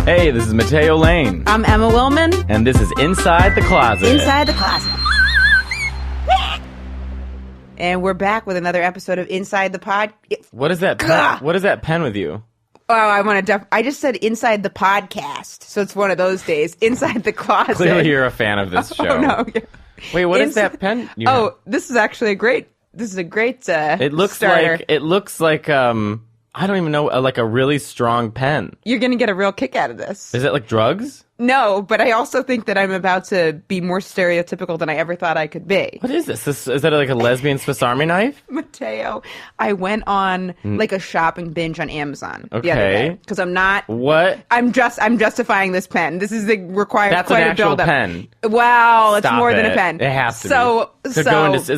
Hey, this is Matteo Lane. I'm Emma Willman. And this is Inside the Closet. Inside the Closet. And we're back with another episode of Inside the Pod. What is that pen? What is that pen with you? Oh, I just said Inside the Podcast, so it's one of those days. Inside the Closet. Clearly you're a fan of this show. Oh, no. Wait, what is that pen? This is actually a great It looks starter. like I don't even know, like a really strong pen. You're going to get a real kick out of this. Is it like drugs? No, but I also think that I'm about to be more stereotypical than I ever thought I could be. What is this? Is that like a lesbian Swiss Army knife? Matteo, I went on like a shopping binge on Amazon the other Okay. day because I'm not. What? I'm justifying this pen. This is the required. That's quite an a actual build-up. pen. Wow, it's Stop more than it. a pen. It has to be. So Is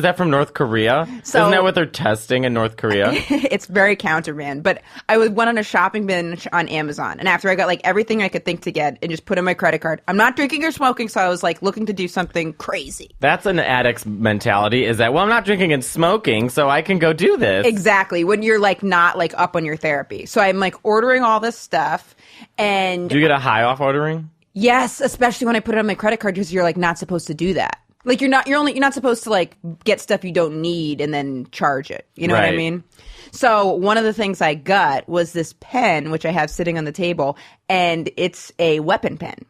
that from North Korea? So- Isn't that what they're testing in North Korea? it's very counterman. But I went on a shopping binge on Amazon, and after I got like everything I could think to get and just put in my credit card, I'm not drinking or smoking, so I was like looking to do something crazy. That's an addict's mentality, is that, well, I'm not drinking and smoking, so I can go do this. Exactly. When you're like not like up on your therapy. So I'm like ordering all this stuff, and Do you get a high off ordering? yes, especially when I put it on my credit card, because you're like not supposed to do that. Like you're not supposed to like get stuff you don't need and then charge it. You know what I Right. mean? So one of the things I got was this pen, which I have sitting on the table, and it's a weapon pen.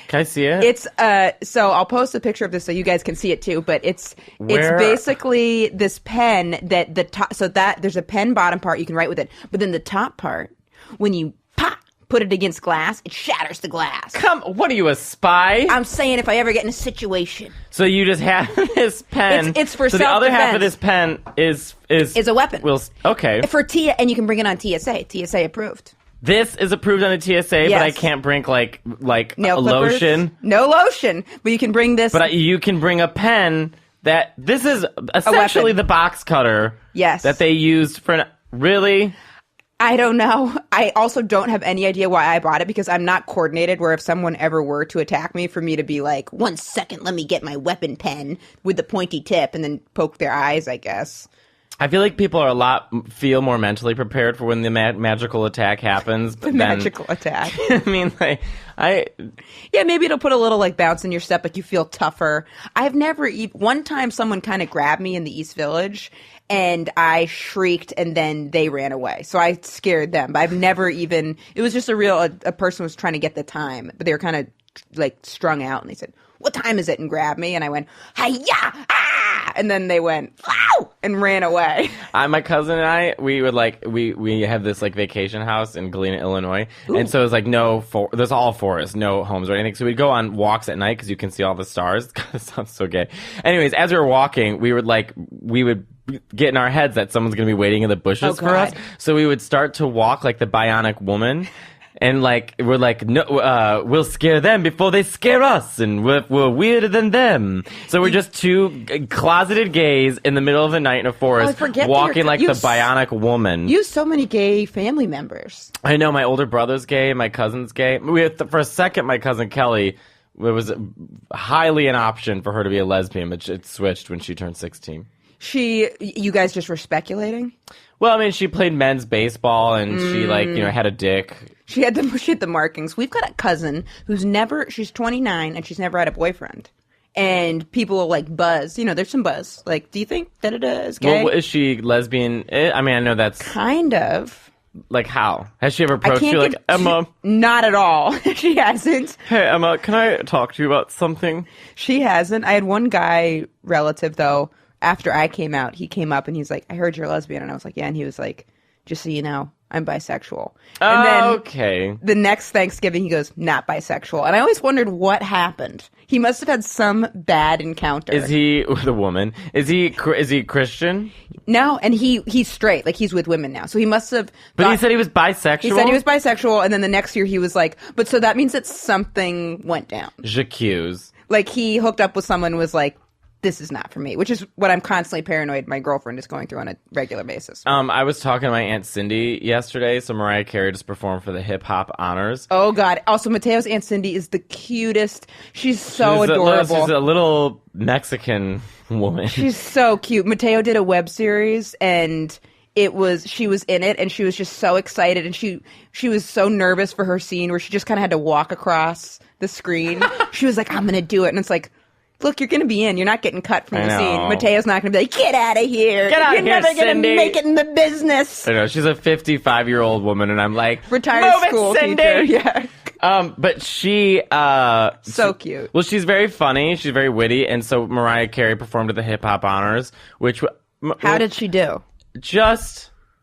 Can I see it? It's so I'll post a picture of this so you guys can see it too, but it's basically this pen that the top, so that there's a pen bottom part you can write with it, but then the top part, when you put it against glass, it shatters the glass. What are you, a spy? I'm saying if I ever get in a situation. So you just have this pen. It's for so the other half of self-defense. this pen is a weapon. Okay. For and you can bring it on TSA approved. This is approved on the TSA, Yes. but I can't bring like Nail a clippers. lotion. No lotion, but you can bring this. But you can bring a pen this is essentially weapon. the box cutter. Yes. That they used for really. I don't know. I also don't have any idea why I bought it, because I'm not coordinated where if someone ever were to attack me, for me to be like, 1 second, let me get my weapon pen with the pointy tip and then poke their eyes, I guess. I feel like people feel more mentally prepared for when the magical attack happens. But Magical attack. I mean, Yeah, maybe it'll put a little like bounce in your step, like you feel tougher. I've never one time someone kind of grabbed me in the East Village and I shrieked and then they ran away. So I scared them. But I've never it was just a person was trying to get the time, but they were kind of like strung out and they said, "What time is it?" and grabbed me and I went, "Hi-ya! Ah!" And then they went, "Wow!" and ran away. My cousin and I, we would we have this like vacation house in Galena, Illinois. Ooh. And so it's like there's all forest, no homes or anything. So we'd go on walks at night because you can see all the stars. God, it sounds so gay. Anyways, as we were walking, we would get in our heads that someone's going to be waiting in the bushes for us. So we would start to walk like the Bionic Woman. And we're like, no, we'll scare them before they scare us, and we're weirder than them. So we're just two closeted gays in the middle of the night in a forest, walking like the Bionic Woman. You have so many gay family members. I know, my older brother's gay, my cousin's gay. For a second, my cousin Kelly, it was highly an option for her to be a lesbian, but it switched when she turned 16. You guys just were speculating? Well, I mean, she played men's baseball, and she had a dick. She had the markings. We've got a cousin she's 29 and she's never had a boyfriend. And people like buzz. You know, there's some buzz. Like, do you think da-da-da is gay? Well, is she lesbian? I mean, I know that's... Kind of. Like how? Has she ever approached you like, Emma? Not at all. She hasn't. Hey, Emma, can I talk to you about something? She hasn't. I had one guy relative, though, after I came out, he came up and he's like, "I heard you're lesbian." And I was like, "Yeah." And he was like, "Just so you know, I'm bisexual." And then okay. The next Thanksgiving, he goes, "Not bisexual." And I always wondered what happened. He must have had some bad encounter. Is he with a woman? Is he Christian? No, and he's straight. Like, he's with women now. So he must have... But he said he was bisexual? He said he was bisexual, and then the next year he was like, but so that means that something went down. J'accuse. Like, he hooked up with someone and was like, this is not for me, which is what I'm constantly paranoid my girlfriend is going through on a regular basis. I was talking to my Aunt Cindy yesterday, so Mariah Carey just performed for the Hip Hop Honors. Oh, God. Also, Mateo's Aunt Cindy is the cutest. She's so adorable. She's a little Mexican woman. She's so cute. Mateo did a web series, and she was in it and she was just so excited and she was so nervous for her scene where she just kind of had to walk across the screen. She was like, I'm gonna do it, and it's like, look, you're gonna be in. You're not getting cut from the scene. Mateo's not gonna be like, get out of here. You're never gonna make it in the business. I know, she's a 55-year-old woman, and I'm like, retired school teacher. Yeah. But she so cute. Well, she's very funny. She's very witty, and so Mariah Carey performed at the Hip Hop Honors, which how did she do?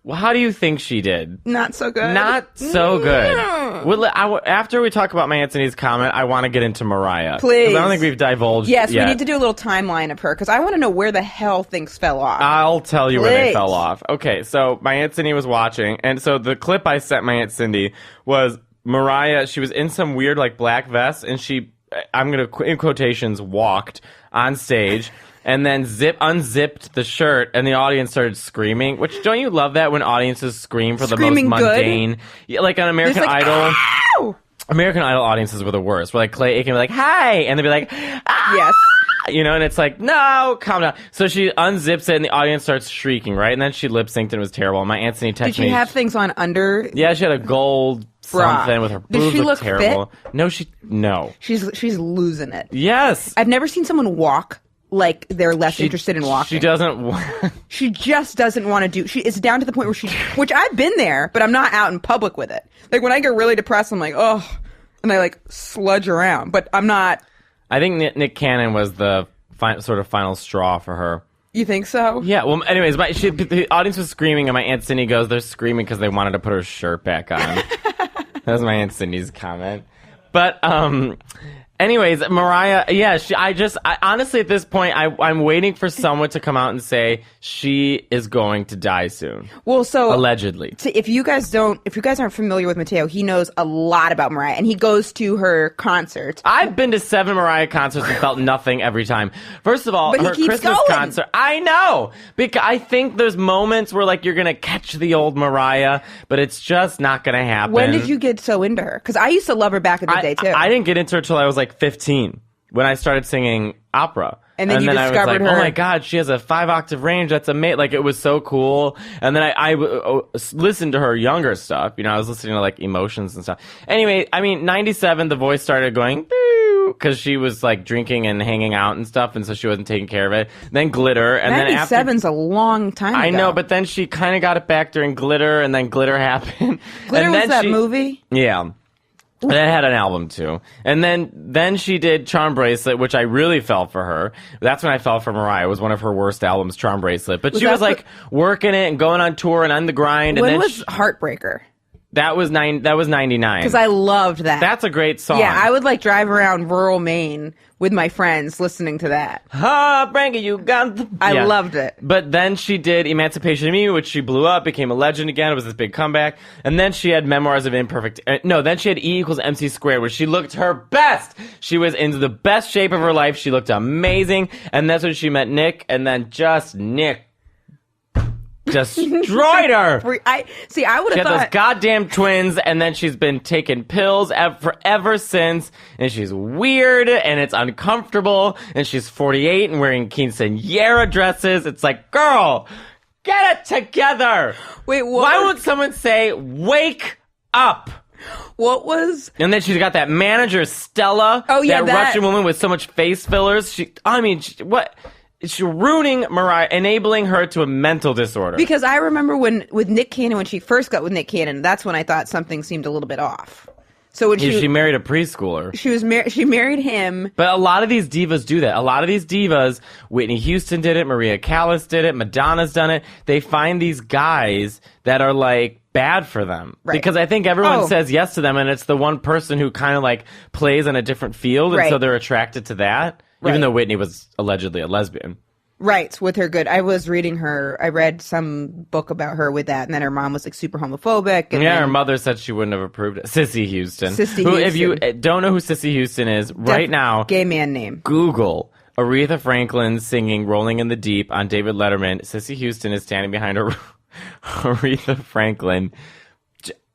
Well, how do you think she did? Not so good. Not so good. Well, after we talk about my Anthony's comment, I want to get into Mariah. Please. I don't think we've divulged Yes, yet. we need to do a little timeline of her, because I want to know where the hell things fell off. I'll tell you where they fell off. Okay, so my Aunt Cindy was watching, and so the clip I sent my Aunt Cindy was Mariah. She was in some weird, like, black vest, and she, I'm going to, in quotations, walked on stage. And then unzipped the shirt, and the audience started screaming. Which, don't you love that when audiences scream for Screaming the most mundane? Yeah, like on American Idol. Ow! American Idol audiences were the worst. Where like Clay Aiken would be like, "Hi," and they'd be like, "Ah!" Yes. You know, and it's like, no, calm down. So she unzips it, and the audience starts shrieking, right? And then she lip synced, and it was terrible. My Aunt Cindy texted me. Did she have things on under? Yeah, she had a gold something with her boobs. Did she look terrible. fit? No. She's losing it. Yes. I've never seen someone walk like they're less interested in walking. She doesn't. She just doesn't want to do. It's down to the point where which I've been there, but I'm not out in public with it. Like when I get really depressed, I'm like, oh, and I like sludge around, but I'm not. I think Nick Cannon was the sort of final straw for her. You think so? Yeah. Well, anyways, the audience was screaming, and my Aunt Cindy goes, "They're screaming because they wanted to put her shirt back on." That was my Aunt Cindy's comment. But anyways, Mariah, yeah, I honestly at this point, I'm waiting for someone to come out and say she is going to die soon. Well, so allegedly, if you guys aren't familiar with Matteo, he knows a lot about Mariah, and he goes to her concerts. I've been to 7 Mariah concerts and felt nothing every time. First of all, her Christmas concert, I know, because I think there's moments where like you're gonna catch the old Mariah, but it's just not gonna happen. When did you get so into her? Because I used to love her back in the day too. I didn't get into her till I was like 15 when I started singing opera. And then you discovered I was like, her. oh my God, she has a 5-octave range. That's amazing. Like, it was so cool. And then I listened to her younger stuff. You know, I was listening to like Emotions and stuff. Anyway, I mean, 97, the voice started going, because she was like drinking and hanging out and stuff. And so she wasn't taking care of it. Then Glitter. And 97's a long time ago. I know, but then she kind of got it back during Glitter, and then Glitter happened. Glitter was that movie? Yeah. That had an album too. And then she did Charm Bracelet, which I really fell for her. That's when I fell for Mariah. It was one of her worst albums, Charm Bracelet. But she was like working it and going on tour and on the grind. When and then was Heartbreaker? That was 99. Because I loved that. That's a great song. Yeah, I would like drive around rural Maine with my friends listening to that. Heartbreaker, you got the... I loved it. But then she did Emancipation of Me, which she blew up, became a legend again. It was this big comeback. And then she had Memoirs of Imperfect... then she had E=MC², where she looked her best. She was in the best shape of her life. She looked amazing. And that's when she met Nick, and then just Nick destroyed her. I would have thought... She had those goddamn twins, and then she's been taking pills forever since, and she's weird, and it's uncomfortable, and she's 48 and wearing quinceañera dresses. It's like, girl, get it together. Wait, what? Why won't someone say, wake up? What was... And then she's got that manager, Stella. Oh, yeah, that Russian woman with so much face fillers. What... She's ruining Mariah, enabling her to a mental disorder. Because I remember with Nick Cannon, when she first got with Nick Cannon, that's when I thought something seemed a little bit off. So when she married a preschooler. She married him. But a lot of these divas do that. A lot of these divas, Whitney Houston did it, Maria Callas did it, Madonna's done it. They find these guys that are like bad for them. Right. Because I think everyone says yes to them, and it's the one person who kind of like plays in a different field, and so they're attracted to that. Even though Whitney was allegedly a lesbian. Right, with her good. I was reading I read some book about her with that, and then her mom was like super homophobic. And her mother said she wouldn't have approved it. Sissy Houston. If you don't know who Sissy Houston is, right now. Gay man name. Google Aretha Franklin singing Rolling in the Deep on David Letterman. Sissy Houston is standing behind Aretha Franklin.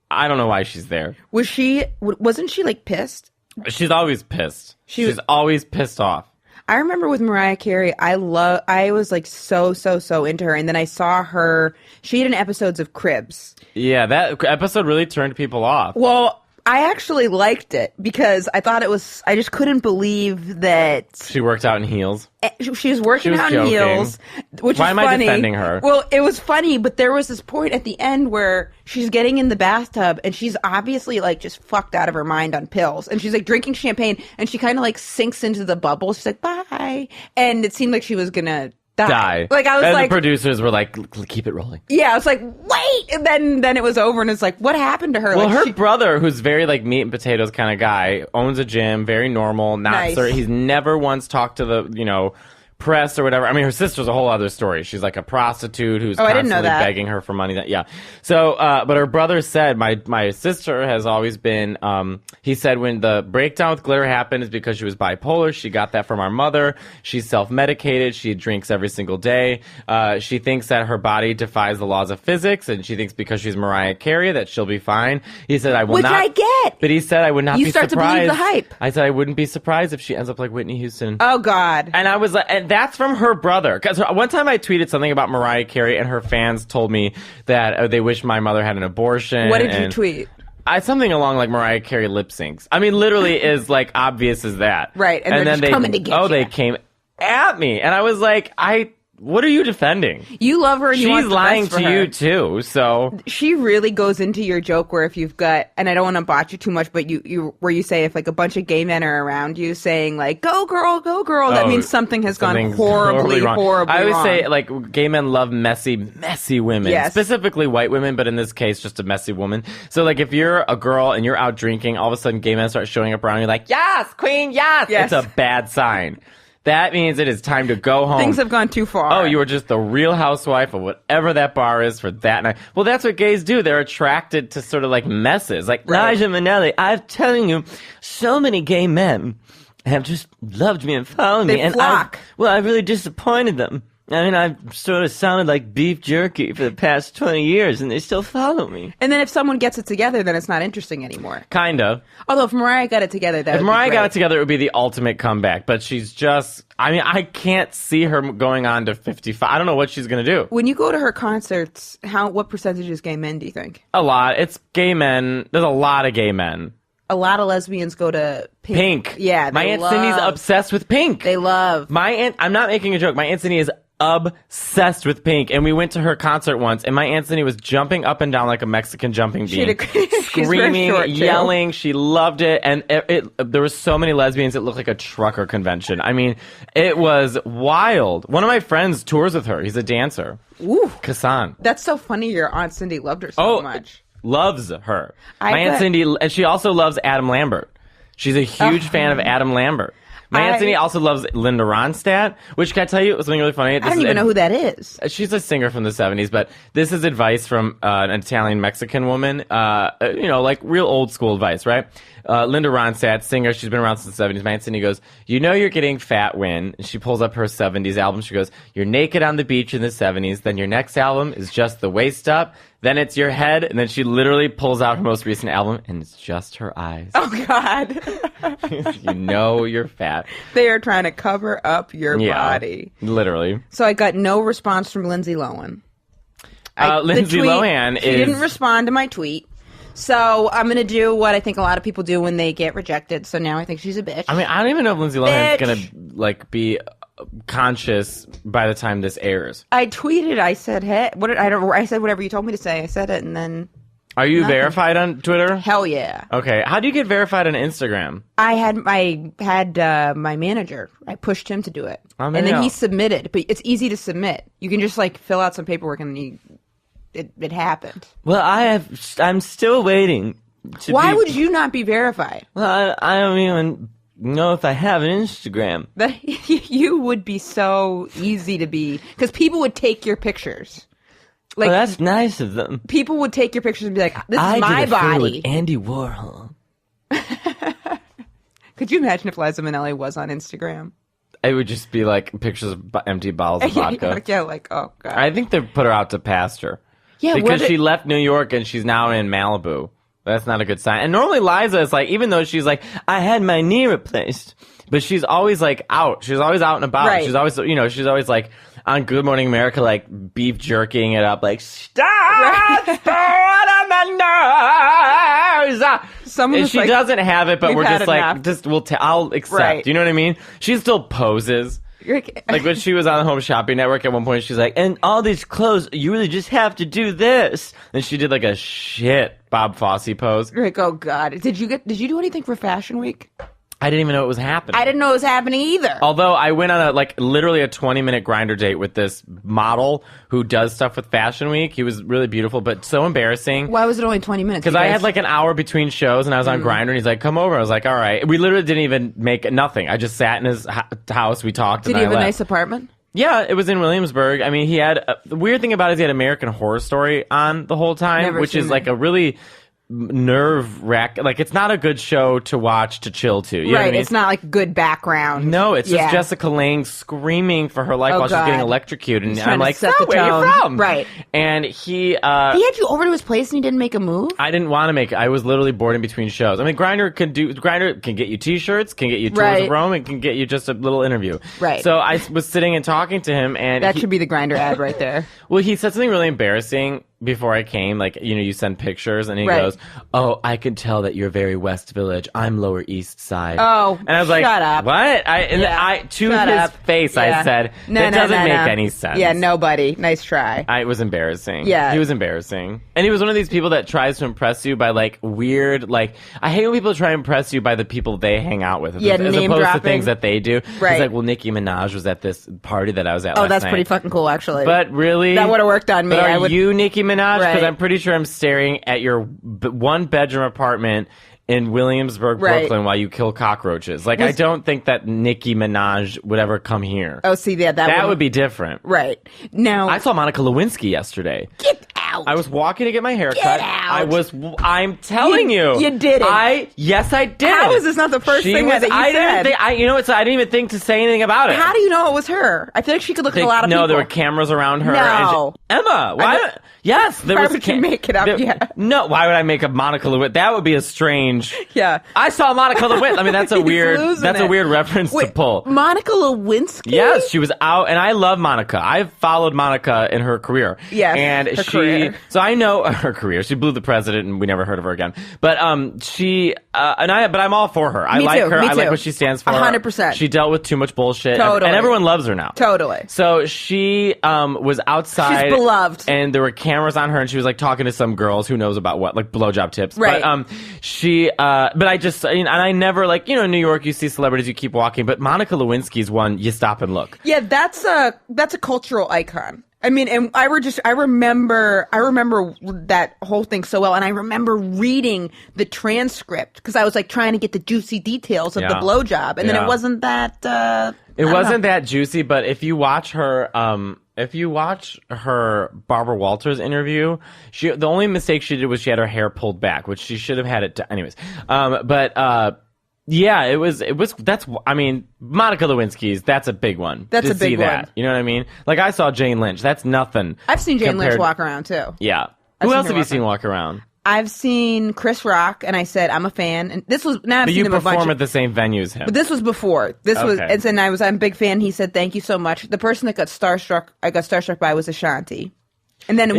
I don't know why she's there. Wasn't she like pissed? She's always pissed. She's always pissed off. I remember with Mariah Carey, I was like so into her, and then I saw her. She had an episodes of Cribs. Yeah, that episode really turned people off. Well, I actually liked it because I thought it was. I just couldn't believe that she worked out in heels. She was working out in heels, which Why is am funny. I defending her? Well, it was funny, but there was this point at the end where she's getting in the bathtub and she's obviously like just fucked out of her mind on pills, and she's like drinking champagne, and she kind of like sinks into the bubble. She's like, "Bye," and it seemed like she was gonna die. Like I was and like, the producers were like, "Keep it rolling." Yeah, I was like, "Wait!" And then it was over, and it's like, what happened to her? Well, like, her brother, who's very like meat and potatoes kind of guy, owns a gym, very normal, Nice. he's never once talked to the press or whatever. I mean, her sister's a whole other story. She's like a prostitute who's I didn't know constantly that. begging her for money. So, but her brother said, my sister has always been, he said when the breakdown with Glitter happened is because she was bipolar. She got that from our mother. She's self-medicated. She drinks every single day. She thinks that her body defies the laws of physics, and she thinks because she's Mariah Carey that she'll be fine. He said, I will Which not. I get. But he said, I would not be surprised. You start to believe the hype. I said, I wouldn't be surprised if she ends up like Whitney Houston. Oh, God. And I was like, and that's from her brother. Because one time I tweeted something about Mariah Carey, and her fans told me that they wish my mother had an abortion. What did you tweet? Something along like Mariah Carey lip syncs. I mean, literally is like obvious as that. Right. And then just coming to get you. They came at me. And I was like, what are you defending? You love her and you want the lying best for to her. you too, so She really goes into your joke where if you've got, and I don't want to botch you too much, but where you say if like a bunch of gay men are around you saying like go girl, that means something has gone horribly wrong. I always say like gay men love messy women. Yes. Specifically white women, but in this case just a messy woman. So like if you're a girl and you're out drinking, all of a sudden gay men start showing up around you like, yes, queen, yes. It's a bad sign. That means it is time to go home. Things have gone too far. Oh, you were just the real housewife of whatever that bar is for that night. Well, that's what gays do. They're attracted to sort of like messes. Like, Right. Liza Minnelli, I'm telling you, so many gay men have just loved me and followed me. They And flock. I really disappointed them. I mean, I've sort of sounded like beef jerky for the past 20 years, and they still follow me. And then if someone gets it together, then it's not interesting anymore. Kind of. Although if Mariah got it together, that If would Mariah be great. got it together, it would be the ultimate comeback. But she's just, I mean, I can't see her going on to 55. I don't know what she's going to do. When you go to her concerts, what percentage is gay men, do you think? A lot. It's gay men. There's a lot of gay men. A lot of lesbians go to Pink. Yeah, My Aunt Cindy's obsessed with Pink. They love. My aunt, I'm not making a joke. My Aunt Cindy is obsessed with Pink, and we went to her concert once, and my Aunt Cindy was jumping up and down like a Mexican jumping bean, screaming, yelling. She loved it, and there were so many lesbians. It looked like a trucker convention. I mean, it was wild. One of my friends tours with her. He's a dancer. Ooh, Kassan. that's so funny. Your Aunt Cindy loved her so much. Loves her. My Aunt Cindy, and she also loves Adam Lambert. She's a huge fan of Adam Lambert. My Aunt Cindy also loves Linda Ronstadt, which, can I tell you something really funny? I don't even know who that is. She's a singer from the 70s, but this is advice from an Italian-Mexican woman, like real old school advice, right? Linda Ronstadt, singer, she's been around since the 70s. My Aunt Cindy goes, you know you're getting fat when, and she pulls up her 70s album, she goes, you're naked on the beach in the 70s, then your next album is just the waist up, then it's your head, and then she literally pulls out her most recent album, and it's just her eyes. Oh, God. You know you're fat. They are trying to cover up your body. Literally. So I got no response from Lindsay Lohan. Lindsay Lohan She didn't respond to my tweet. So I'm going to do what I think a lot of people do when they get rejected. So now I think she's a bitch. I mean, I don't even know if Lindsay Lohan's going to be conscious by the time this airs. I tweeted. I said, "Hey, I said whatever you told me to say." I said it, and then. Are you verified on Twitter? Hell yeah. Okay. How do you get verified on Instagram? I had my manager. I pushed him to do it, and then he submitted. But it's easy to submit. You can just like fill out some paperwork, and it happened. Well, I'm still waiting. Why would you not be verified? Well, I don't even know if I have an Instagram. That you would be so easy to be, because people would take your pictures. Like, well, that's nice of them. People would take your pictures and be like, "This is my body." With Andy Warhol. Could you imagine if Liza Minnelli was on Instagram? It would just be like pictures of empty bottles of vodka. Yeah, like, oh god. I think they put her out to pasture. Yeah, because she left New York and she's now in Malibu. That's not a good sign. And normally Liza is like, even though she's like, I had my knee replaced, but she's always like out. She's always out and about. Right. She's always, she's always like on Good Morning America, like beef jerking it up, like stop, stop on my nose. Someone She doesn't have it, but we're just like, enough. I'll accept. Right. You know what I mean? She still poses. Like when she was on the Home Shopping Network at one point, she's like, and all these clothes, you really just have to do this. And she did like a shit Bob Fosse pose. You're like, oh God. Did you do anything for Fashion Week? I didn't even know it was happening. I didn't know it was happening either. Although I went on literally a 20-minute Grindr date with this model who does stuff with Fashion Week. He was really beautiful, but so embarrassing. Why was it only 20 minutes? Because I had like an hour between shows and I was on Grindr and he's like, come over. I was like, all right. We literally didn't even make nothing. I just sat in his house. We talked. Did he have a nice apartment? Yeah, it was in Williamsburg. I mean, he had the weird thing about it is he had American Horror Story on the whole time, which is like a really nerve wrack. Like, it's not a good show to watch to chill to. You know what I mean? It's not like good background. No, it's just Jessica Lange screaming for her life while she's getting electrocuted. And I'm like, so where are you from? Right. And he had you over to his place and he didn't make a move? I didn't want to make it. I was literally bored in between shows. I mean, Grindr can get you t-shirts, can get you tours of Rome, and can get you just a little interview. Right. So I was sitting and talking to him, and that should be the Grindr ad right there. Well, he said something really embarrassing before I came, like, you send pictures, and he goes, oh, I can tell that you're very West Village. I'm Lower East Side. Oh, and I was like, shut up. What? His face, I said, that doesn't make any sense. Yeah, nobody. Nice try. It was embarrassing. Yeah. He was embarrassing. And he was one of these people that tries to impress you by, like, weird, like, I hate when people try to impress you by the people they hang out with. Yeah, as name opposed dropping. to things that they do. Right. He's like, well, Nicki Minaj was at this party that I was at last night. Oh, that's pretty fucking cool, actually. But really? That would have worked on me. But are you Nicki Minaj? Because Right. I'm pretty sure I'm staring at your one-bedroom apartment in Williamsburg, Brooklyn, while you kill cockroaches. Like, I don't think that Nicki Minaj would ever come here. Oh, see, that would be different. Right. Now, I saw Monica Lewinsky yesterday. Get out. I was walking to get my hair cut. Get out. I'm telling you. You did it. Yes, I did. How is this not the first thing that you said? I didn't even think to say anything about it. How do you know it was her? I feel like she could look at a lot of people. No, there were cameras around her. No. Emma, why? Yes, there was. Why would you make it up? No, why would I make a Monica Lewinsky? That would be a strange. Yeah. I saw Monica Lewinsky. I mean, that's a weird. That's a weird reference to pull. Monica Lewinsky. Yes, she was out, and I love Monica. I've followed Monica in her career. Yes, and her career. So I know her career. She blew the president, and we never heard of her again. But but I'm all for her. I like her. I like what she stands for. 100%. She dealt with too much bullshit, Totally. and everyone loves her now. Totally. So she was outside. She's beloved, and there were cameras on her, and she was like talking to some girls who knows about what, like blowjob tips. Right. But but I just, and I never, like, in New York, you see celebrities, you keep walking, but Monica Lewinsky's one, you stop and look. Yeah, that's a cultural icon. I mean, and I remember that whole thing so well, and I remember reading the transcript because I was like trying to get the juicy details of the blowjob, and then it wasn't that. It wasn't that juicy, but if you watch her, Barbara Walters interview, the only mistake she did was she had her hair pulled back, which she should have had it. Anyways, yeah, it was. I mean, Monica Lewinsky's. That's a big one. That's to a big see that. one. You know what I mean? Like, I saw Jane Lynch. That's nothing. I've seen Jane Lynch walk around too. Yeah. Who else have you seen walk around? I've seen Chris Rock, and I said I'm a fan. And this was now I've seen him a bunch. But you perform at the same venue as him. But this was before. I'm a big fan. He said thank you so much. The person that got starstruck by was Ashanti. And then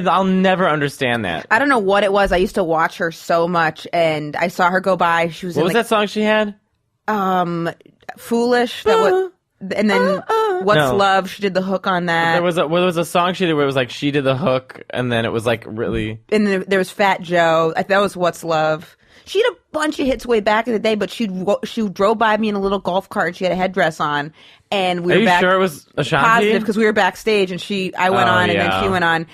I'll never understand that. I don't know what it was. I used to watch her so much, and I saw her go by. She was. What was that song she had? Foolish. And then What's Love? She did the hook on that. There was a song she did where it was like she did the hook, and then it was like really. And then there was Fat Joe. That was What's Love. She had a bunch of hits way back in the day, but she drove by me in a little golf cart. And she had a headdress on, and we were back. Are you sure it was Ashanti? Positive, because we were backstage, and I went on, and then she went on,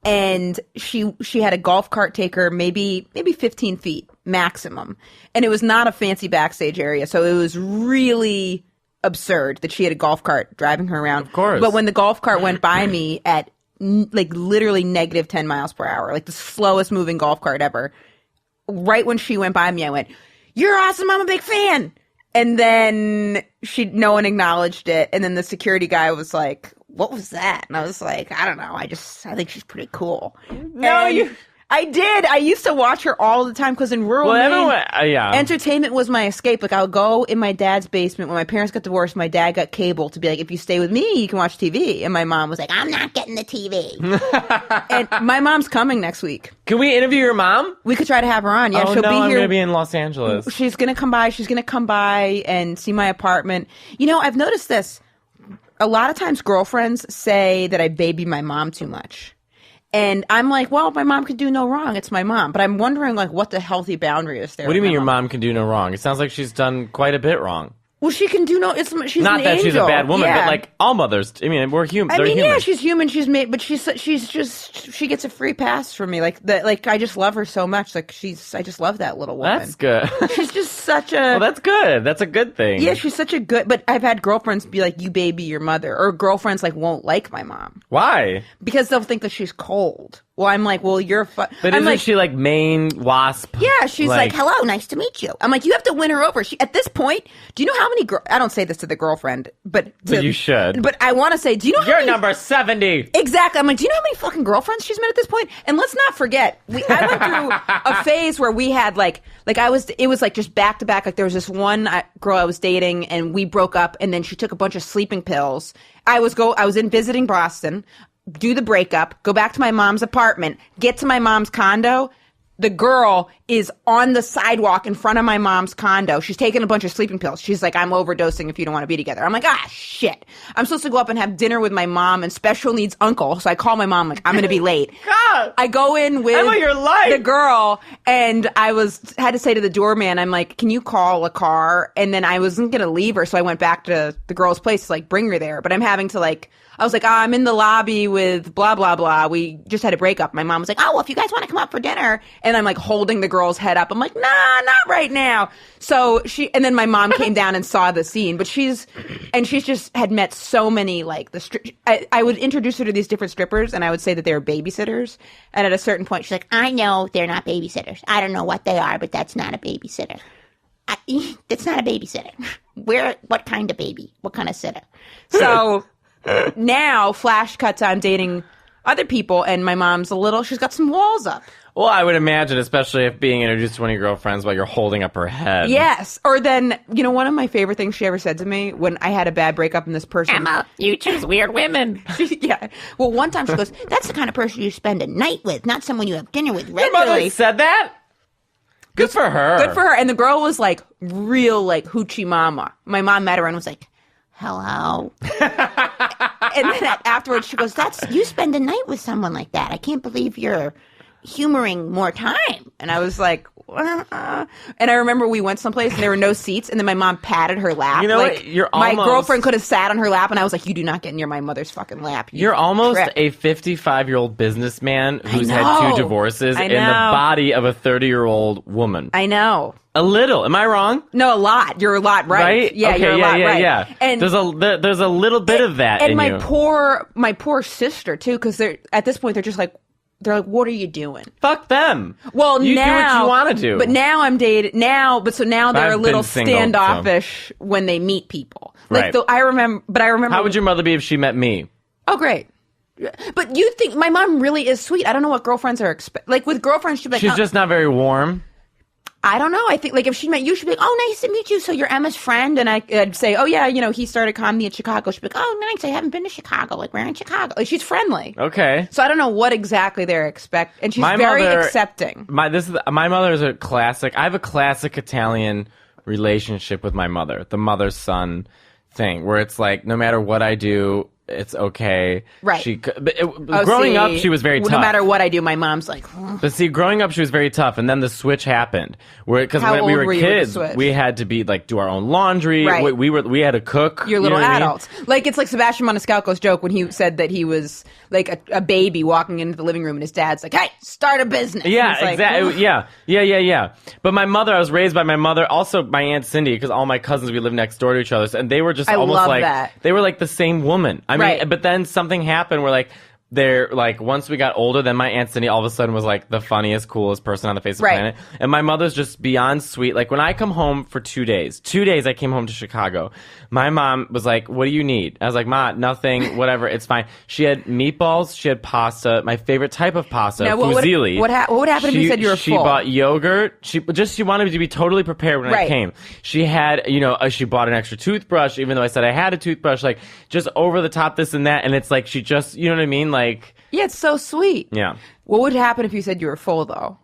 and she had a golf cart take her maybe 15 feet maximum, and it was not a fancy backstage area, so it was really absurd that she had a golf cart driving her around. Of course. But when the golf cart went by me at like literally negative 10 miles per hour, like the slowest moving golf cart ever. Right when she went by me, I went, "You're awesome. I'm a big fan." And then no one acknowledged it. And then the security guy was like, "What was that?" And I was like, "I don't know. I think she's pretty cool." No, I did. I used to watch her all the time because in rural Maine, yeah. entertainment was my escape. Like I would go in my dad's basement when my parents got divorced. My dad got cable to be like, if you stay with me, you can watch TV. And my mom was like, I'm not getting the TV. And my mom's coming next week. Can we interview your mom? We could try to have her on. Yeah, oh, she'll no, be I'm here. going to be in Los Angeles. She's gonna come by. She's gonna come by and see my apartment. You know, I've noticed this. A lot of times, girlfriends say that I baby my mom too much. And I'm like, well, my mom could do no wrong. It's my mom. But I'm wondering, like, what the healthy boundary is there. What do you mean your mom can do no wrong? It sounds like she's done quite a bit wrong. Well, she can do no. She's not an that angel. She's a bad woman, yeah. but like all mothers. I mean, we're human. I mean, human. yeah, she's human. She's made, but she gets a free pass from me. Like I just love her so much. Like I just love that little woman. That's good. She's just such a. Well, that's good. That's a good thing. Yeah, she's such a good. But I've had girlfriends be like, "You baby your mother," or girlfriends like won't like my mom. Why? Because they'll think that she's cold. Well, I'm like, well, you're. But isn't she like Maine wasp? Yeah, she's like, hello, nice to meet you. I'm like, you have to win her over. At this point, do you know how many? I don't say this to the girlfriend, but you should. But I want to say, do you know? You're number 70. Exactly. I'm like, do you know how many fucking girlfriends she's met at this point? And let's not forget, I went through a phase where we had it was like just back to back. Like there was this one girl I was dating, and we broke up, and then she took a bunch of sleeping pills. I was in visiting Boston. Do the breakup, go back to my mom's apartment, get to my mom's condo. The girl is on the sidewalk in front of my mom's condo. She's taking a bunch of sleeping pills. She's like, I'm overdosing if you don't want to be together. I'm like, shit. I'm supposed to go up and have dinner with my mom and special needs uncle. So I call my mom, like, I'm going to be late. God. I go in with the girl, and had to say to the doorman, I'm like, can you call a car? And then I wasn't going to leave her. So I went back to the girl's place to like bring her there. But I'm having to I was like, I'm in the lobby with blah, blah, blah. We just had a breakup. My mom was like, oh, well, if you guys want to come up for dinner. And I'm like holding the girl's head up. I'm like, nah, not right now. So and then my mom came down and saw the scene. But she's just had met so many, like, I would introduce her to these different strippers, and I would say that they were babysitters. And at a certain point, she's like, I know they're not babysitters. I don't know what they are, but that's not a babysitter. It's not a babysitter. What kind of baby? What kind of sitter? So... Now, flash cuts, I'm dating other people, and my mom's she's got some walls up. Well, I would imagine, especially if being introduced to one of your girlfriends while you're holding up her head. Yes. Or then, one of my favorite things she ever said to me when I had a bad breakup and this person... Emma, you choose weird women. Yeah. Well, one time she goes, that's the kind of person you spend a night with, not someone you have dinner with regularly. Your mother said that? Good for her. Good for her. And the girl was like, real, like, hoochie mama. My mom met her and was like, hello. And then afterwards she goes, you spend a night with someone like that. I can't believe you're humoring more time. And I was like, and I remember we went someplace and there were no seats, and then my mom patted her lap. You know like, what? You're my almost... girlfriend could have sat on her lap, and I was like, you do not get near my mother's fucking lap. You're almost a 55-year-old businessman who's had 2 divorces in the body of a 30-year-old woman. I know. A little. Am I wrong? No, a lot. You're a lot right. Right? Yeah, okay, you're a lot right. Yeah. And there's a little bit of that in you. And my poor sister too, because at this point they're just like, what are you doing? Fuck them. Well, you now do what you want to do. But now I'm dating now. But so now they're a little standoffish when they meet people. Like right. I remember. How would your mother be if she met me? Oh, great. But you think my mom really is sweet? I don't know what girlfriends are like with girlfriends. She'd be like, she's just not very warm. I don't know. I think like if she met you, she'd be like, "Oh, nice to meet you. So you're Emma's friend." And I'd say, "Oh yeah, he started comedy in Chicago." She'd be like, "Oh, nice. I haven't been to Chicago. Like we're in Chicago." Like she's friendly. Okay. So I don't know what exactly they're expecting, and she's very accepting. My mother is a classic. I have a classic Italian relationship with my mother, the mother-son thing, where it's like no matter what I do, it's okay. Right. Growing up, she was very tough. No matter what I do, my mom's like. But see, growing up, she was very tough, and then the switch happened. Because when we were kids, we had to be like do our own laundry. Right. We had to cook. You're little adults. Like it's like Sebastian Maniscalco's joke when he said that he was like a baby walking into the living room, and his dad's like, "Hey, start a business." Yeah, like, exactly. Yeah. But my mother, I was raised by my mother, also my Aunt Cindy, because all my cousins, we lived next door to each other, and they were just almost like they were like the same woman. I mean, but then something happened where like they're like, once we got older, then my Aunt Cindy all of a sudden was like the funniest, coolest person on the face of the planet. And my mother's just beyond sweet. Like when I come home for 2 days I came home to Chicago. My mom was like, what do you need? I was like, Ma, nothing, whatever, it's fine. She had meatballs, she had pasta, my favorite type of pasta, fusilli. What would happen if you said you were full? She bought yogurt. She wanted me to be totally prepared when I came. She had, she bought an extra toothbrush, even though I said I had a toothbrush, like just over the top this and that. And it's like, she just, you know what I mean? Like, yeah, it's so sweet. Yeah. What would happen if you said you were full, though?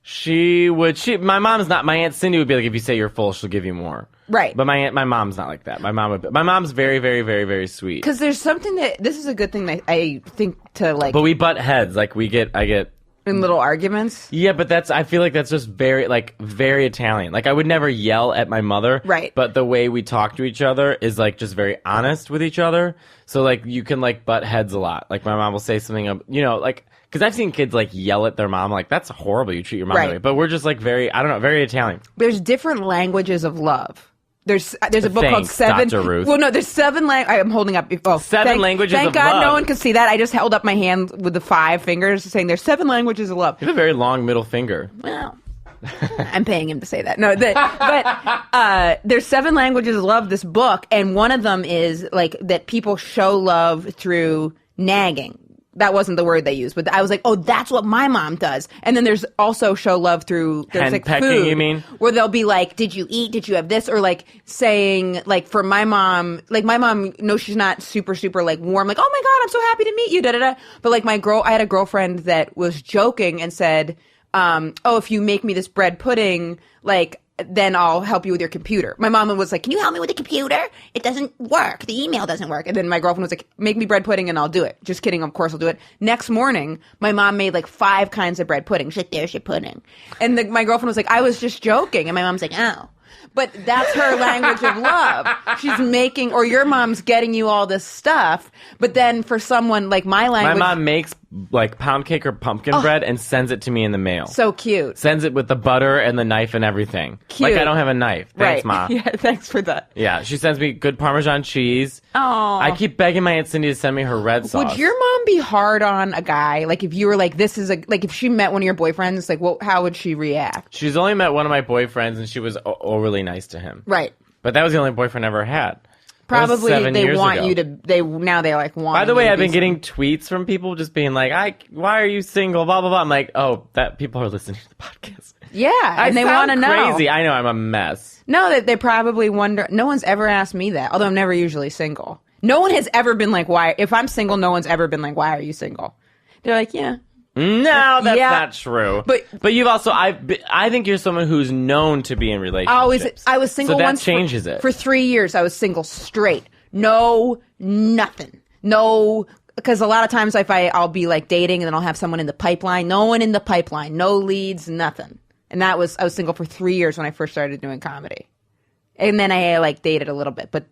My mom's not, my Aunt Cindy would be like, if you say you're full, she'll give you more. Right. But my mom's not like that. My mom's very, very, very, very sweet. Because there's something this is a good thing that I think to like. But we butt heads. Like I get. In little arguments? Yeah, but I feel like that's just very Italian. Like I would never yell at my mother. Right. But the way we talk to each other is like just very honest with each other. So like you can like butt heads a lot. Like my mom will say something, like, because I've seen kids like yell at their mom, like that's horrible. You treat your mom that way. But we're just like very Italian. There's different languages of love. There's a book called Seven. Dr. Ruth. Well, no, there's 7 languages. I'm holding up. Oh, Seven languages of love. Thank God no one could see that. I just held up my hand with the 5 fingers saying there's 7 languages of love. You have a very long middle finger. Well, I'm paying him to say that. No, but there's 7 languages of love, this book, and one of them is like that people show love through nagging. That wasn't the word they used, but I was like, oh, that's what my mom does. And then there's also show love through like pecking, food, you mean? Where they'll be like, did you eat? Did you have this? Or like saying, like for my mom, no, she's not super, super like warm. Like, oh my God, I'm so happy to meet you. Da da da. But like I had a girlfriend that was joking and said, oh, if you make me this bread pudding, like, then I'll help you with your computer. My mom was like, can you help me with the computer? It doesn't work. The email doesn't work. And then my girlfriend was like, make me bread pudding and I'll do it. Just kidding. Of course I'll do it. Next morning, my mom made like 5 kinds of bread pudding. She's like, there's your pudding. And my girlfriend was like, I was just joking. And my mom's like, oh. But that's her language of love. She's making, or your mom's getting you all this stuff. But then for someone like my language. My mom makes like pound cake or pumpkin bread and sends it to me in the mail. So cute. Sends it with the butter and the knife and everything. Cute. Like I don't have a knife. Thanks, right. Ma. Yeah, thanks for that. Yeah, she sends me good Parmesan cheese. Oh. I keep begging my Aunt Cindy to send me her red sauce. Would your mom be hard on a guy? Like if you were like, this is like if she met one of your boyfriends, like how would she react? She's only met one of my boyfriends and she was overly nice to him. Right. But that was the only boyfriend I ever had. Probably they want ago. you to. They like want. By the way, I've been getting tweets from people just being like, "Why are you single?" Blah blah blah. I'm like, "Oh, that people are listening to the podcast." Yeah, and they want to know. Crazy. I know I'm a mess. No, that they probably wonder. No one's ever asked me that. Although I'm never usually single. No one has ever been like, "Why?" If I'm single, no one's ever been like, "Why are you single?" They're like, "Yeah." No, that's not true. But you've also, I think you're someone who's known to be in relationships. I was single so once. That changes it. For 3 years, I was single straight. No, nothing. No, because a lot of times I'll be like dating and then I'll have someone in the pipeline. No one in the pipeline. No leads, nothing. And I was single for 3 years when I first started doing comedy. And then I like dated a little bit, but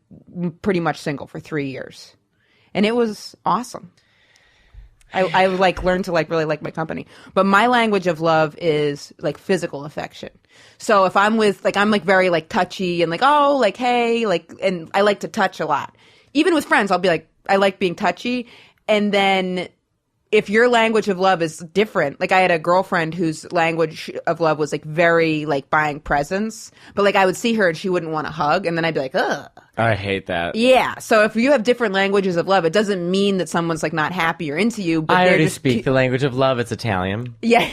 pretty much single for 3 years. And it was awesome. I like learned to like really like my company. But my language of love is like physical affection. So if I'm with I'm like very like touchy and like, oh, like, hey, like, and I like to touch a lot. Even with friends, I'll be like, I like being touchy. And then if your language of love is different, like I had a girlfriend whose language of love was like very like buying presents, but like I would see her and she wouldn't want to hug. And then I'd be like, ugh. I hate that. Yeah. So if you have different languages of love, it doesn't mean that someone's like not happy or into you. But I already speak the language of love. It's Italian. Yeah.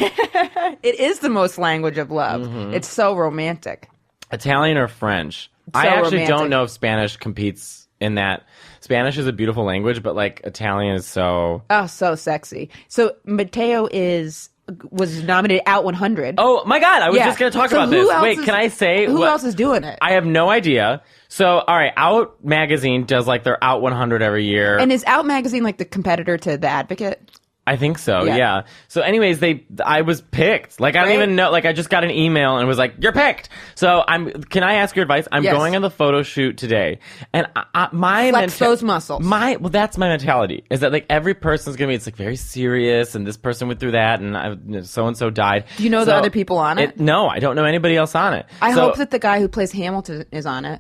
It is the most language of love. Mm-hmm. It's so romantic. Italian or French. So I actually romantic. don't know if Spanish competes in that. Spanish is a beautiful language, but like Italian is so... Oh, so sexy. So Matteo was nominated Out 100. Oh my God, I was just going to talk about this. Wait, can I say... Who else is doing it? I have no idea. So, all right, Out Magazine does like their Out 100 every year. And is Out Magazine like the competitor to The Advocate? I think so, yeah. So anyways, I was picked. Like, I don't even know. Like, I just got an email and it was like, you're picked. So can I ask your advice? I'm going on the pho shoot today. And flex those muscles. Well, that's my mentality. Is that like every person's going to be, it's like very serious and this person went through that and so-and-so died. Do you know the other people on it? No, I don't know anybody else on it. I hope that the guy who plays Hamilton is on it.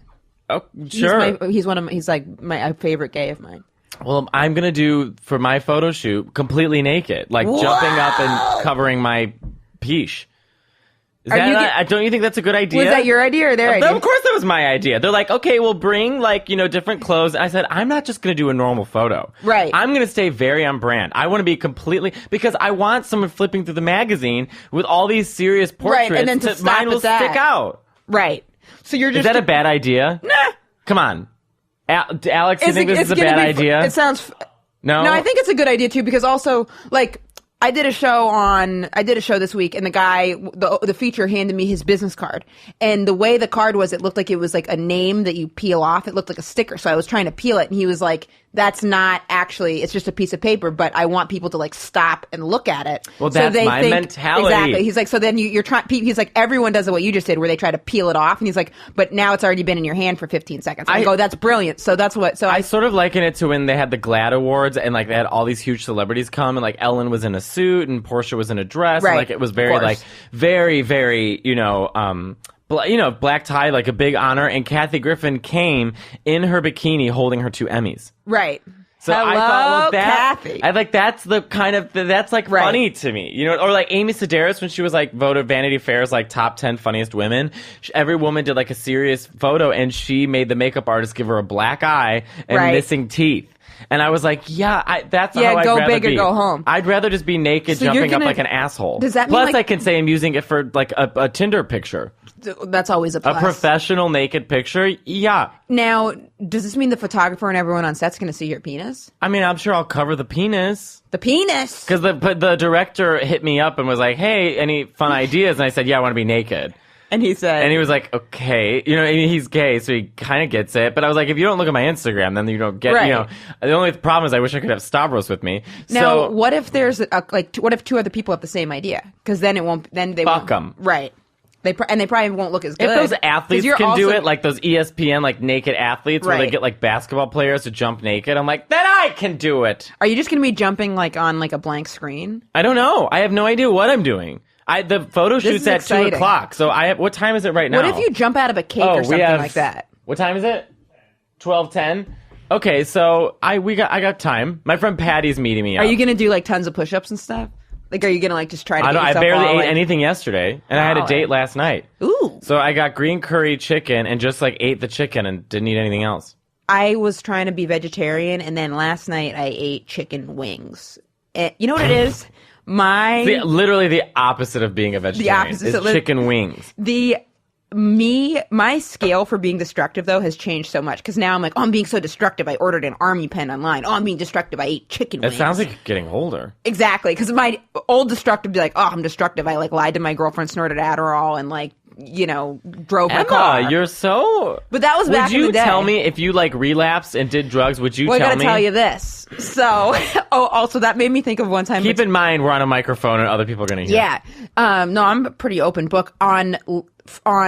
Oh, sure. He's like my favorite gay of mine. Well, I'm going to do, for my photo shoot, completely naked. Like, Whoa! jumping up and covering my peach. Don't you think that's a good idea? Was that your idea or their idea? Of course that was my idea. They're like, okay, we'll bring, like, different clothes. And I said, I'm not just going to do a normal photo. Right. I'm going to stay very on brand. I want to be completely, because I want someone flipping through the magazine with all these serious portraits. Right, and then to stop mine will at that. stick out. Right. So you're just... Is that a bad idea? Nah. Come on. Alex, do you think this is a bad idea? It sounds... No? No, I think it's a good idea, too, because also, like... I did a show this week, and the guy, the feature handed me his business card. And the way the card was, it looked like it was like a name that you peel off. It looked like a sticker. So I was trying to peel it, and he was like, that's not actually, it's just a piece of paper, but I want people to like stop and look at it. Well, that's my mentality. Exactly. He's like, so then you're trying, he's like, everyone does what you just did, where they try to peel it off. And he's like, but now it's already been in your hand for 15 seconds. I go, that's brilliant. So that's what, so I sort of liken it to when they had the GLAAD Awards, and like they had all these huge celebrities come, and like Ellen was in a suit and Portia was in a dress. Right. And, like, it was very, like, very, very, black tie, like a big honor. And Kathy Griffin came in her bikini holding her 2 Emmys. Right. So Hello, I thought, well, Kathy. I like that's the kind of that's like Right. funny to me, or like Amy Sedaris when she was like voted Vanity Fair's like top 10 funniest women. Every woman did like a serious photo, and she made the makeup artist give her a black eye and Right. missing teeth. And I was like, that's how I'd go rather big or be. go home. I'd rather just be naked, So you're jumping up gonna- like an asshole. Does that mean, Plus, like- I can say I'm using it for like a Tinder picture, That's always a a plus. professional naked picture. Yeah. Now, does this mean the photographer and everyone on set's going to see your penis? I mean, I'm sure I'll cover the penis. The penis? Because the director hit me up and was like, hey, any fun ideas? And I said, yeah, I want to be naked. And he said... And he was like, okay. I mean, he's gay, so he kind of gets it. But I was like, if you don't look at my Instagram, then you don't get, Right. The only problem is I wish I could have Stavros with me. Now, So, what if there's what if 2 other people have the same idea? Because then it won't. Then they Fuck won't. 'em. Right. They probably won't look as good. if those athletes 'Cause you're can do also- it, like those ESPN, like naked athletes, where they Right. get like basketball players to jump naked, I'm like, then I can do it. Are you just going to be jumping like on like a blank screen? I don't know. I have no idea what I'm doing. The photo shoot's is at exciting. 2:00. So what time is it right now? What if you jump out of a cake or something like that? What time is it? 12:10. Okay, so I got time. My friend Patty's meeting me up. Are you going to do like tons of push-ups and stuff? Like, are you going to like just try to? I barely ate anything yesterday, and I had a Wow. date last night. Ooh. So I got green curry chicken and just like ate the chicken and didn't eat anything else. I was trying to be vegetarian, and then last night I ate chicken wings. You know what it is? Literally the opposite of being a vegetarian. opposite. Is So chicken wings. My scale for being destructive though has changed so much because now I'm like, oh, I'm being so destructive. I ordered an army pen online. Oh, I'm being destructive. I ate chicken It wings. sounds like you're getting older. Exactly, because my old destructive be like, oh, I'm destructive. I like lied to my girlfriend, snorted Adderall, and like drove my car. Emma, you're so. But that was back Would in you the day. tell me if you like relapsed and did drugs? Would you Well, I tell gotta me? tell you this. So, also that made me think of one time. Keep in mind we're on a microphone and other people are going to hear. Yeah. No, I'm a pretty open book. On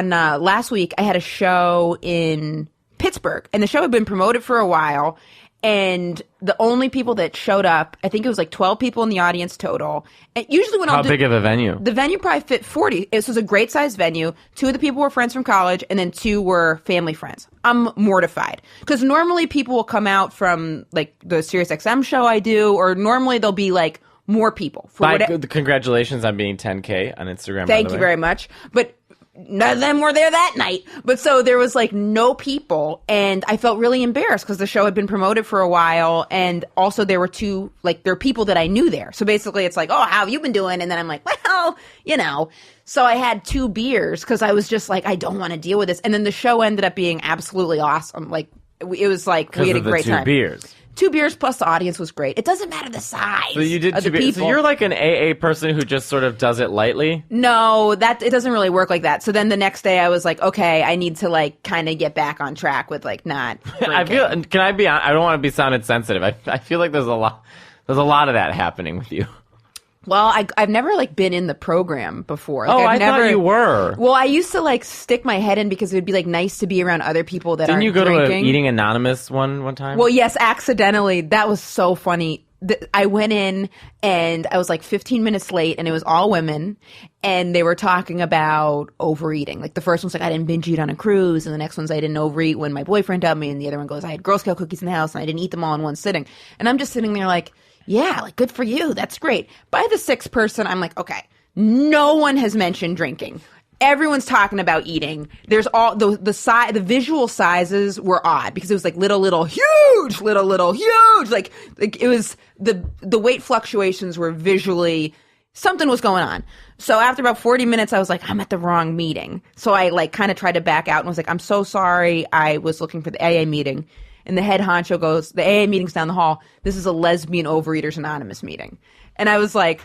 last week, I had a show in Pittsburgh, and the show had been promoted for a while. And the only people that showed up, I think it was like 12 people in the audience total. And usually when How big of a venue? The venue probably fit 40. This was a great sized venue. 2 of the people were friends from college, and then 2 were family friends. I'm mortified because normally people will come out from like the SiriusXM show I do, or normally there'll be like more people. Congratulations on being 10K on Instagram. Thank you very much. But none of them were there that night. But so there was like no people, and I felt really embarrassed because the show had been promoted for a while, and also there were there are people that I knew there. So basically it's like, oh, how have you been doing? And then I'm like, well, So I had 2 beers because I was just like, I don't want to deal with this. And then the show ended up being absolutely awesome. Like it was like we had a great time. 2 beers. 2 beers plus the audience was great. It doesn't matter the size. So you did of 2 the beers. So people. you're like an AA person who just sort of does it lightly. No, it doesn't really work like that. So then the next day I was like, okay, I need to like kind of get back on track with like not drinking. I don't want to be sounded sensitive. I feel like there's a lot of that happening with you. Well, I've never like been in the program before. Like, I thought you were. Well, I used to like stick my head in because it would be like nice to be around other people that Didn't aren't you go drinking. to a Eating Anonymous one time? Well, yes, accidentally. That was so funny. I went in and I was like 15 minutes late, and it was all women, and they were talking about overeating. Like the first one's like, I didn't binge eat on a cruise, and the next one's I didn't overeat when my boyfriend dumped me, and the other one goes, I had Girl Scout cookies in the house and I didn't eat them all in one sitting. And I'm just sitting there like, yeah, like good for you. That's great. By the sixth person, I'm like, okay, no one has mentioned drinking. Everyone's talking about eating. There's all the visual sizes were odd because it was like little, huge, little, huge. Like it was the weight fluctuations were visually, something was going on. So after about 40 minutes, I was like, I'm at the wrong meeting. So I like kind of tried to back out and was like, I'm so sorry. I was looking for the AA meeting. And the head honcho goes, the AA meeting's down the hall. This is a lesbian overeaters anonymous meeting. And I was like,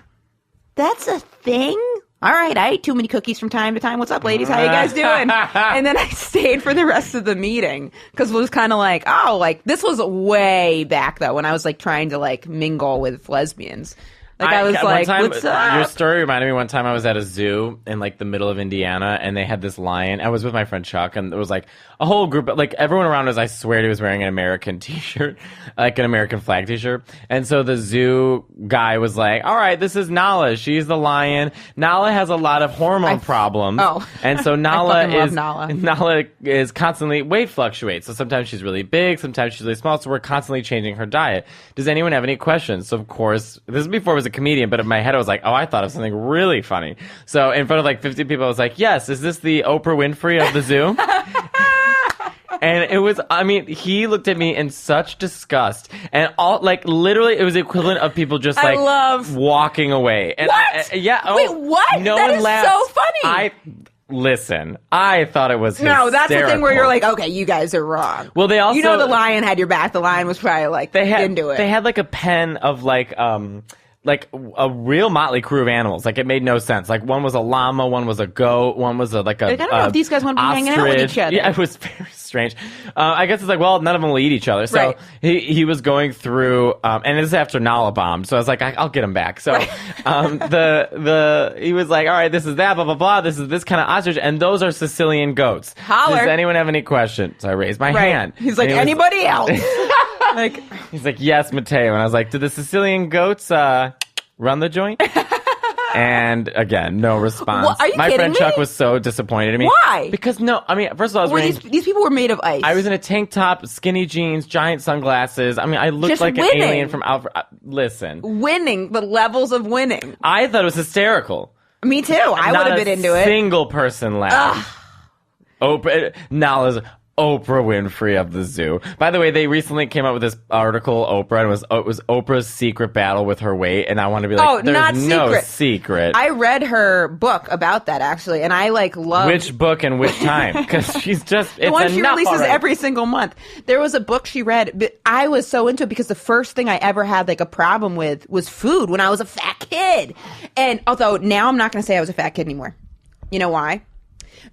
that's a thing? All right, I ate too many cookies from time to time. What's up, ladies? How you guys doing? And then I stayed for the rest of the meeting because it was kind of like, oh, like this was way back though when I was like trying to like mingle with lesbians. Like I was like, what's up? Your story reminded me one time I was at a zoo in like the middle of Indiana, and they had this lion. I was with my friend Chuck, and there was like a whole group, like everyone around us, I swear he was wearing an American t-shirt, like an American flag t-shirt. And so the zoo guy was like, all right, this is Nala. She's the lion. Nala has a lot of hormone problems. Oh. And so Nala Nala is constantly weight fluctuates. So sometimes she's really big, sometimes she's really small. So we're constantly changing her diet. Does anyone have any questions? So of course, this is before I was a comedian, but in my head I was like, oh, I thought of something really funny. So in front of like 50 people, I was like, yes, is this the Oprah Winfrey of the zoo? And it was, I mean, he looked at me in such disgust. And all, like, literally, it was the equivalent of people just, like, walking away. And what? Wait, what? No that one is laughed. so funny. Listen, I thought it was hysterical. No, that's the thing where you're like, okay, you guys are wrong. Well, they also... You know the lion had your back. The lion was probably, like, into it. They had, like, a pen of, like a real motley crew of animals. Like, it made no sense. Like, one was a llama, one was a goat, one was I don't know if these guys want to be hanging out with each other. Yeah, it was very strange. I guess it's like, well, none of them will eat each other. So right. he was going through, and this is after Nala bombed. So I was like, I'll get him back. So right. He was like, all right, this is that, blah, blah, blah. This is this kind of ostrich. And those are Sicilian goats. Holler. Does anyone have any questions? So I raised my hand. He's like, anybody else? Like, he's like, yes, Matteo. And I was like, do the Sicilian goats, run the joint? And again, no response. Well, are you My kidding friend me? Chuck was so disappointed in me. Why? Because first of all, I was wearing... These people were made of ice. I was in a tank top, skinny jeans, giant sunglasses. I mean, I looked Just like winning. an alien from Alfred. Listen. Winning, the levels of winning. I thought it was hysterical. Me too. I would have been into it. Not a single person laughed. Oprah, Nala's Oprah Winfrey of the zoo. By the way, they recently came out with this article, Oprah, and it was Oprah's secret battle with her weight, and I want to be like, there's no secret. I read her book about that, actually, and I, like, loved... Which book and which time? Because she's just... The one she releases every single month. There was a book she read, but I was so into it because the first thing I ever had, like, a problem with was food when I was a fat kid. And although now I'm not going to say I was a fat kid anymore. You know why?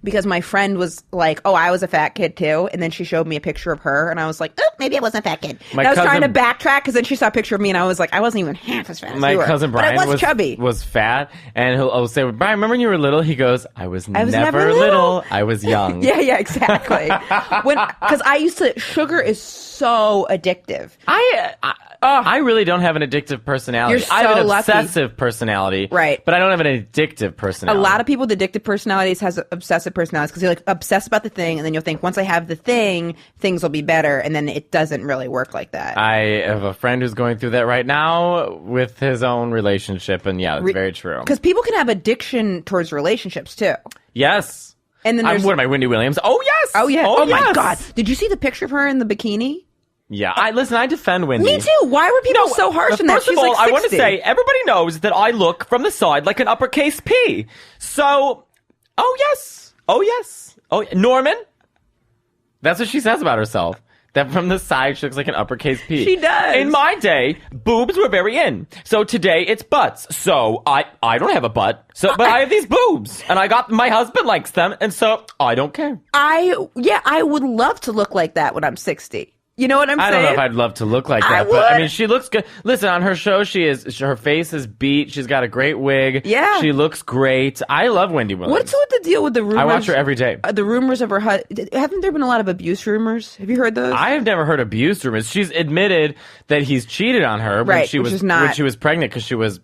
Because my friend was like, oh, I was a fat kid too. And then she showed me a picture of her. And I was like, oh, maybe I wasn't a fat kid. And I was trying to backtrack because then she saw a picture of me. And I was like, I wasn't even half as fat as you were. My cousin Brian but I was chubby. Was fat. And he'll say, Brian, remember when you were little? He goes, I was never little. I was young. Yeah, exactly. Because I used to, sugar is so addictive. I really don't have an addictive personality. You're so I have an lucky. obsessive personality. Right. But I don't have an addictive personality. A lot of people with addictive personalities has obsessive personalities because you're like obsessed about the thing and then you'll think once I have the thing, things will be better. And then it doesn't really work like that. I have a friend who's going through that right now with his own relationship. And yeah, that's very true. Because people can have addiction towards relationships too. Yes. And then what am I, Wendy Williams? Oh, yes. Oh, yeah. Oh, yes. my God. Did you see the picture of her in the bikini? Yeah, I defend Wendy. Me too. Why were people so harsh on that? First of all, I want to say, everybody knows that I look from the side like an uppercase P. So, oh yes. Norman? That's what she says about herself. That from the side, she looks like an uppercase P. She does. In my day, boobs were very in. So today, it's butts. So I don't have a butt. But I have these boobs. And my husband likes them. And so I don't care. I would love to look like that when I'm 60. You know what I'm I saying? don't know if I'd love to look like that, but I mean, she looks good. Listen, on her show, her face is beat. She's got a great wig. Yeah. She looks great. I love Wendy Williams. What's with the deal with the rumors? I watch her every day. The rumors of her haven't there been a lot of abuse rumors? Have you heard those? I have never heard abuse rumors. She's admitted that he's cheated on her when she was pregnant because she was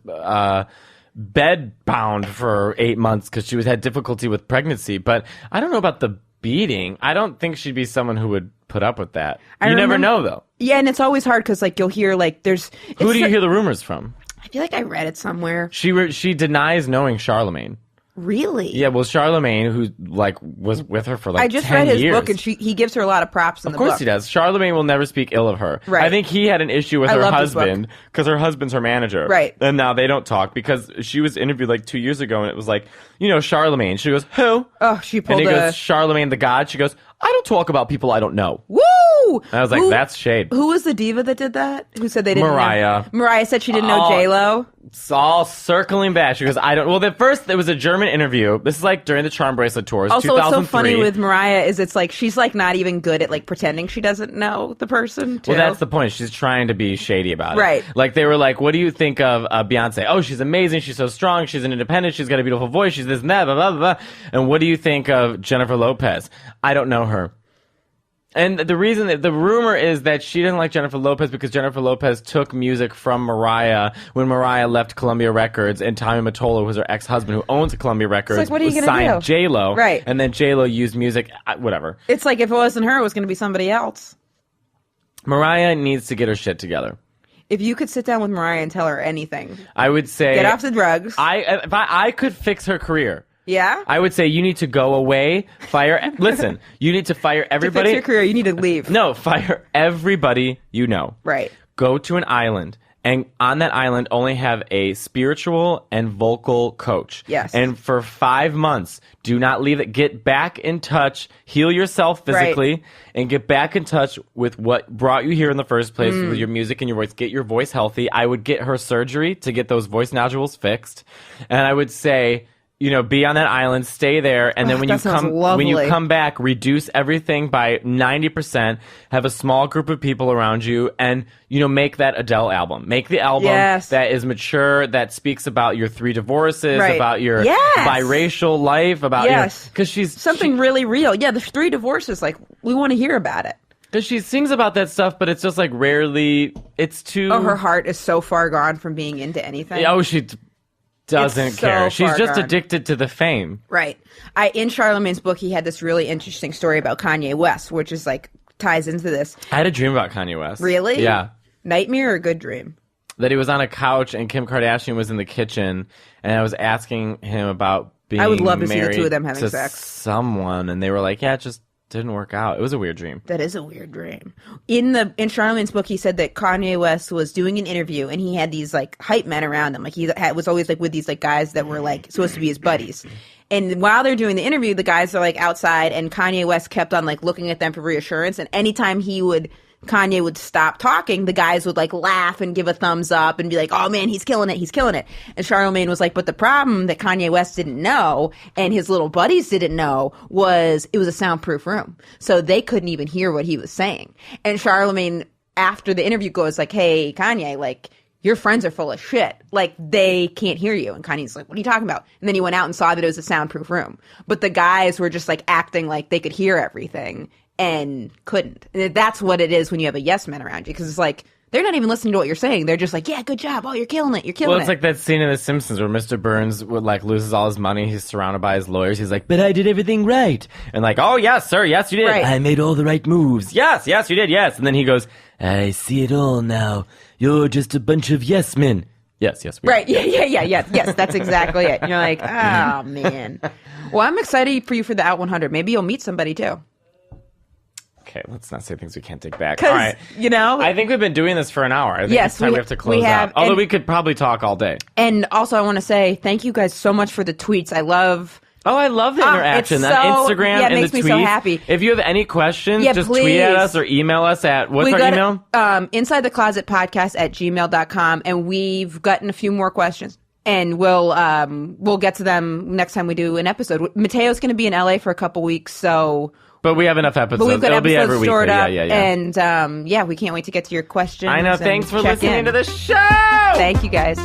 bed bound for 8 months because she had difficulty with pregnancy. But I don't know about the beating. I don't think she'd be someone who would put up with that. You never know, though. Yeah, and it's always hard because like you'll hear like there's. Who do you hear the rumors from? I feel like I read it somewhere. She denies knowing Charlemagne. Really? Yeah, well, Charlemagne, who was with her for 10 years. I just read his book, and he gives her a lot of props in the book. Of course he does. Charlemagne will never speak ill of her. Right. I think he had an issue with her husband because her husband's her manager. Right. And now they don't talk because she was interviewed like 2 years ago, and it was like, Charlemagne. She goes, who? Oh, she pulled And he goes, Charlemagne the God. She goes, I don't talk about people I don't know. Woo! And I was like, that's shade. Who was the diva that did that? Who said they didn't Mariah. know? Mariah said she didn't know J-Lo. It's all circling back. She goes, I don't. Well, at first, there was a German interview. This is like during the Charm Bracelet tours, Also, 2003. what's so funny with Mariah is it's like she's like not even good at like pretending she doesn't know the person, too. Well, that's the point. She's trying to be shady about it. Right. Like, they were like, what do you think of Beyonce? Oh, she's amazing. She's so strong. She's an independent. She's got a beautiful voice. She's this and that, blah, blah, blah, blah. And what do you think of Jennifer Lopez? I don't know her. And the reason that the rumor is that she didn't like Jennifer Lopez because Jennifer Lopez took music from Mariah when Mariah left Columbia Records, and Tommy Mottola, who was her ex-husband who owns Columbia Records, like, what are you gonna signed do? J-Lo. Right. And then J-Lo used music, whatever. It's like if it wasn't her, it was going to be somebody else. Mariah needs to get her shit together. If you could sit down with Mariah and tell her anything, I would say... get off the drugs. If I could fix her career... Yeah? I would say you need to go away, listen, you need to fire everybody. To fix your career, you need to leave. No, fire everybody you know. Right. Go to an island, and on that island only have a spiritual and vocal coach. Yes. And for 5 months, do not leave it. Get back in touch, heal yourself physically, and get back in touch with what brought you here in the first place with your music and your voice. Get your voice healthy. I would get her surgery to get those voice nodules fixed. And I would say... be on that island, stay there, and then when you come back, reduce everything by 90%, have a small group of people around you, and, make that Adele album. Make the album that is mature, that speaks about your 3 divorces, about your biracial life, about, because she's... Something really real. Yeah, the 3 divorces, like, we want to hear about it. Because she sings about that stuff, but it's just, like, rarely, it's too... Oh, her heart is so far gone from being into anything. Oh, she... doesn't care. She's just gone. addicted to the fame. Right. In Charlemagne's book, he had this really interesting story about Kanye West, which is like ties into this. I had a dream about Kanye West. Really? Yeah. Nightmare or good dream? That he was on a couch and Kim Kardashian was in the kitchen, and I was asking him about being I would love to see the married two of them having to sex. someone, and they were like, yeah, it just didn't work out. It was a weird dream. That is a weird dream. In Charlemagne's book, he said that Kanye West was doing an interview and he had these like hype men around him. Like was always like with these like guys that were like supposed to be his buddies. And while they're doing the interview, the guys are like outside, and Kanye West kept on like looking at them for reassurance. And anytime Kanye would stop talking, the guys would like laugh and give a thumbs up and be like, oh man, he's killing it. And Charlemagne was like, but the problem that Kanye West didn't know and his little buddies didn't know was it was a soundproof room. So they couldn't even hear what he was saying. And Charlemagne, after the interview, goes like, hey, Kanye, like, your friends are full of shit. Like, they can't hear you. And Kanye's like, what are you talking about? And then he went out and saw that it was a soundproof room. But the guys were just like acting like they could hear everything. And couldn't. And that's what it is when you have a yes man around you, because it's like they're not even listening to what you're saying. They're just like, yeah, good job. Oh, you're killing it. Well, it's like that scene in The Simpsons where Mr. Burns loses all his money. He's surrounded by his lawyers. He's like, but I did everything right. And like, oh, yes, sir. Yes, you did. Right. I made all the right moves. Yes, you did. Yes. And then he goes, I see it all now. You're just a bunch of yes men. Yes. Right. Yeah. Yes, that's exactly it. And you're like, oh, man. Well, I'm excited for you for the Out 100. Maybe you'll meet somebody, too. Okay, let's not say things we can't take back. All right. I think we've been doing this for an hour. I think it's time we have to close out. Although we could probably talk all day. And also, I want to say thank you guys so much for the tweets. I love the interaction. That Instagram and the tweets. Makes me so happy. If you have any questions, just please. tweet at us or email us at, what's our email? InsideTheClosetPodcast@gmail.com. And we've gotten a few more questions. And we'll get to them next time we do an episode. Matteo's going to be in LA for a couple weeks, so But we have enough episodes. But we've got It'll be every episodes week. stored up, Yeah. And we can't wait to get to your questions. I know. and Thanks for check listening in. to the show. Thank you guys.